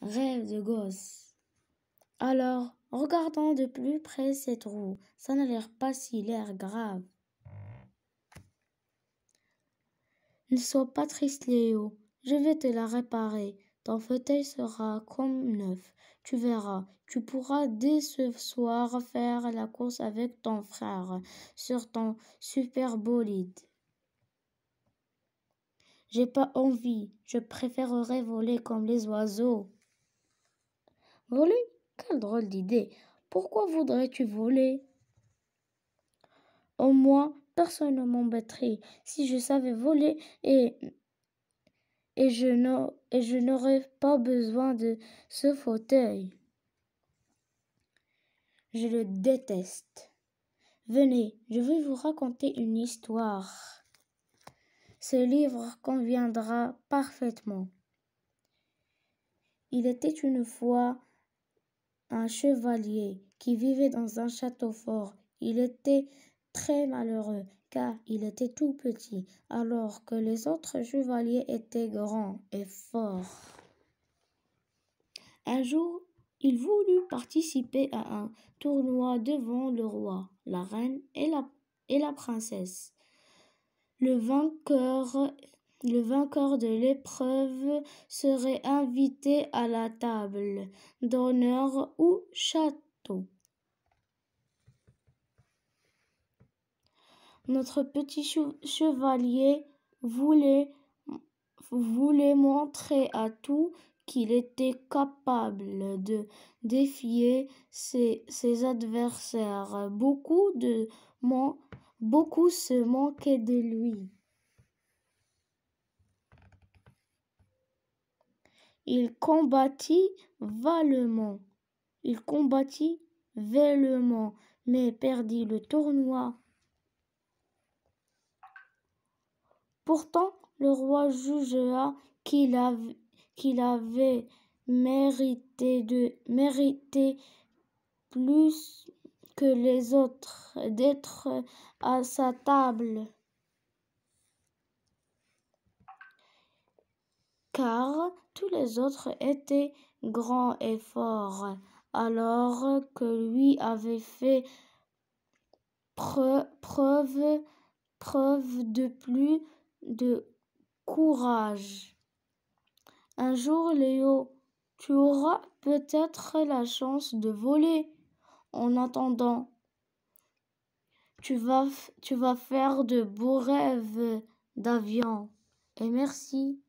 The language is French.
Rêve de gosse. Alors, regardons de plus près cette roue. Ça n'a l'air pas si l'air grave. Ne sois pas triste, Léo. Je vais te la réparer. Ton fauteuil sera comme neuf. Tu verras, tu pourras dès ce soir faire la course avec ton frère sur ton super bolide. J'ai pas envie. Je préférerais voler comme les oiseaux. Voler? Quelle drôle d'idée. Pourquoi voudrais-tu voler? Au moins, personne ne m'embêterait si je savais voler et je n'aurais pas besoin de ce fauteuil. Je le déteste. Venez, je vais vous raconter une histoire. Ce livre conviendra parfaitement. Il était une fois un chevalier qui vivait dans un château fort. Il était très malheureux car il était tout petit alors que les autres chevaliers étaient grands et forts. Un jour, il voulut participer à un tournoi devant le roi, la reine et la princesse. Le vainqueur de l'épreuve serait invité à la table d'honneur au château. Notre petit chevalier voulait montrer à tous qu'il était capable de défier ses adversaires. Beaucoup se moquaient de lui. Il combattit vainement, mais perdit le tournoi. Pourtant, le roi jugea qu'il avait mérité plus que les autres d'être à sa table, car tous les autres étaient grands et forts, alors que lui avait fait preuve de plus de courage. Un jour, Léo, tu auras peut-être la chance de voler. En attendant, tu vas faire de beaux rêves d'avion. Et merci.